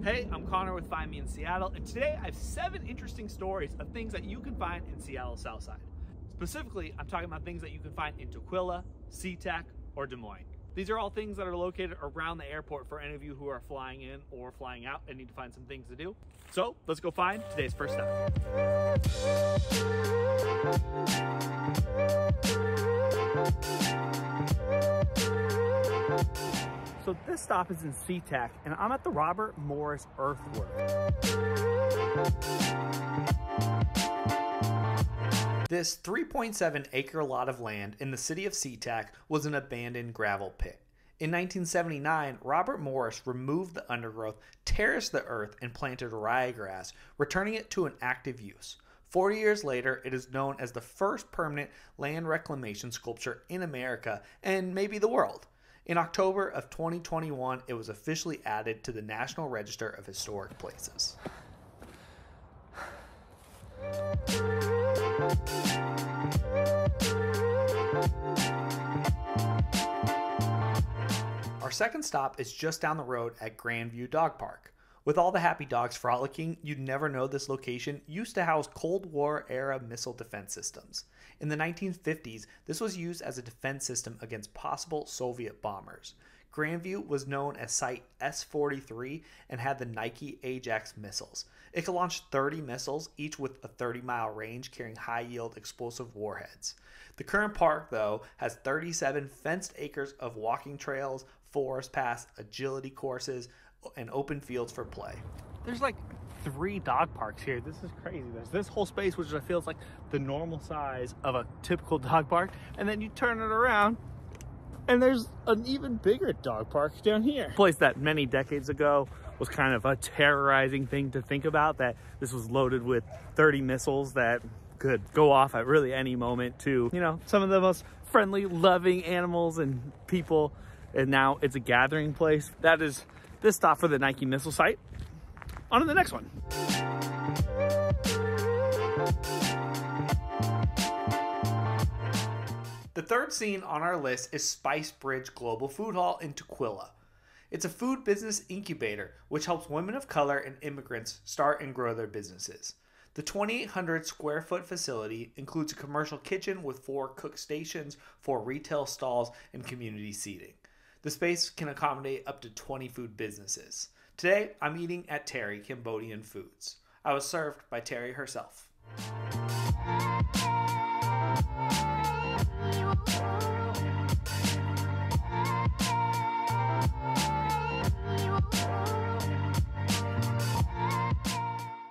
Hey, I'm Connor with Find Me in Seattle, and today I have 7 interesting stories of things that you can find in Seattle's Southside. Specifically, I'm talking about things that you can find in Tukwila, SeaTac, or Des Moines. These are all things that are located around the airport for any of you who are flying in or flying out and need to find some things to do. So let's go find today's first stop. So this stop is in SeaTac, and I'm at the Robert Morris Earthwork. This 3.7 acre lot of land in the city of SeaTac was an abandoned gravel pit. In 1979, Robert Morris removed the undergrowth, terraced the earth, and planted ryegrass, returning it to an active use. 40 years later, it is known as the first permanent land reclamation sculpture in America and maybe the world. In October of 2021, it was officially added to the National Register of Historic Places. Our second stop is just down the road at Grandview Dog Park. With all the happy dogs frolicking, you'd never know this location used to house Cold War era missile defense systems. In the 1950s, this was used as a defense system against possible Soviet bombers. Grandview was known as Site S-43 and had the Nike Ajax missiles. It could launch 30 missiles, each with a 30-mile range, carrying high-yield explosive warheads. The current park, though, has 37 fenced acres of walking trails, forest paths, agility courses, and open fields for play. There's like 3 dog parks here. This is crazy. There's this whole space, which I feel is like the normal size of a typical dog park, and then you turn it around and there's an even bigger dog park down here. A place that many decades ago was kind of a terrorizing thing to think about, that this was loaded with 30 missiles that could go off at really any moment to, you know, some of the most friendly, loving animals and people, and now it's a gathering place. That is this stop for the Nike missile site. On to the next one. The third scene on our list is Spice Bridge Global Food Hall in Tukwila. It's a food business incubator which helps women of color and immigrants start and grow their businesses. The 2,800 square foot facility includes a commercial kitchen with 4 cook stations, 4 retail stalls, and community seating. The space can accommodate up to 20 food businesses. Today, I'm eating at Terry Cambodian Foods. I was served by Terry herself.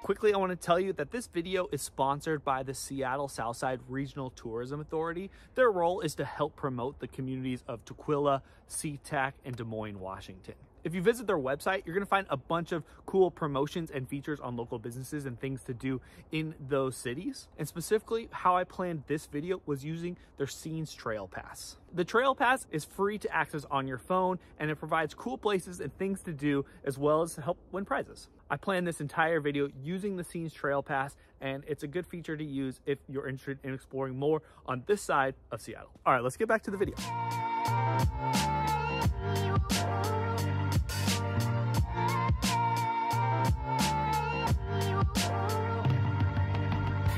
Quickly, I want to tell you that this video is sponsored by the Seattle Southside Regional Tourism Authority. Their role is to help promote the communities of Tukwila, SeaTac, and Des Moines, Washington. If you visit their website, you're going to find a bunch of cool promotions and features on local businesses and things to do in those cities. And specifically, how I planned this video was using their Scenes Trail Pass. The Trail Pass is free to access on your phone, and it provides cool places and things to do, as well as to help win prizes. I planned this entire video using the Scenes Trail Pass, and it's a good feature to use if you're interested in exploring more on this side of Seattle. All right, let's get back to the video.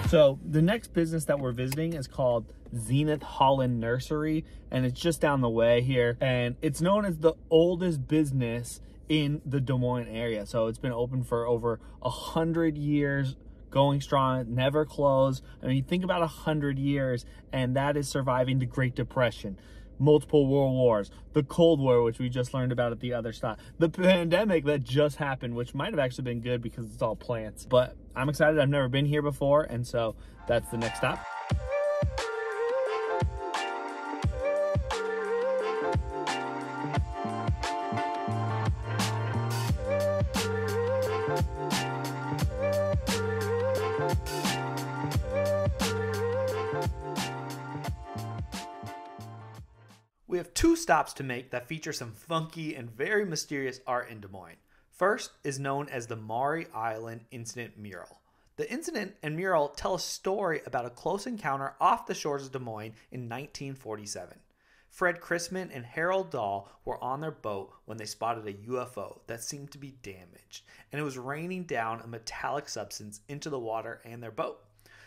So the next business that we're visiting is called Zenith Holland Nursery, and it's just down the way here, and it's known as the oldest business in the Des Moines area. So it's been open for over 100 years, going strong, never closed. I mean, think about 100 years, and that is surviving the Great Depression, multiple world wars, the Cold War, which we just learned about at the other stop, the pandemic that just happened, which might have actually been good because it's all plants. But I'm excited. I've never been here before, and so that's the next stop. We have 2 stops to make that feature some funky and very mysterious art in Des Moines. First is known as the Maury Island Incident Mural. The incident and mural tell a story about a close encounter off the shores of Des Moines in 1947. Fred Chrisman and Harold Dahl were on their boat when they spotted a UFO that seemed to be damaged, and it was raining down a metallic substance into the water and their boat.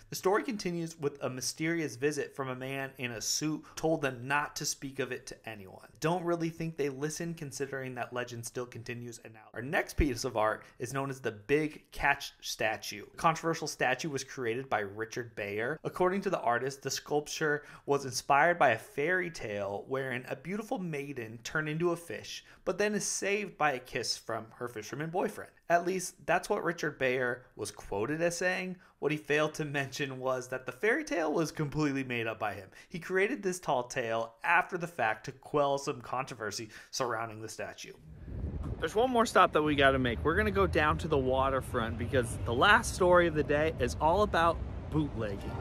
The story continues with a mysterious visit from a man in a suit told them not to speak of it to anyone. Don't really think they listened, considering that legend still continues. And now our next piece of art is known as the Big Catch statue. The controversial statue was created by Richard Bayer. According to the artist, the sculpture was inspired by a fairy tale wherein a beautiful maiden turned into a fish, but then is saved by a kiss from her fisherman boyfriend. At least that's what Richard Bayer was quoted as saying. What he failed to mention was that the fairy tale was completely made up by him. He created this tall tale after the fact to quell some controversy surrounding the statue. There's one more stop that we got to make. We're going to go down to the waterfront because the last story of the day is all about bootlegging.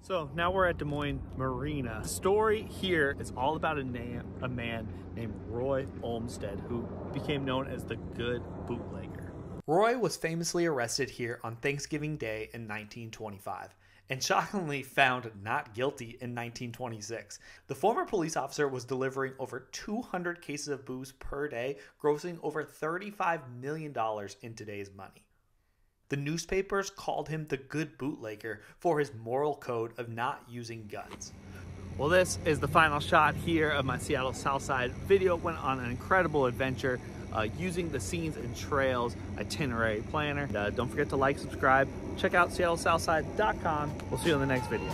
So now we're at Des Moines Marina. The story here is all about a man named Roy Olmsted, who became known as the Good Bootlegger. Roy was famously arrested here on Thanksgiving Day in 1925 and shockingly found not guilty in 1926. The former police officer was delivering over 200 cases of booze per day, grossing over $35 million in today's money. The newspapers called him the Good Bootlegger for his moral code of not using guns. Well, this is the final shot here of my Seattle Southside video. Went on an incredible adventure using the Scenes and Trails itinerary planner. Don't forget to like, subscribe, check out SeattleSouthside.com. We'll see you in the next video.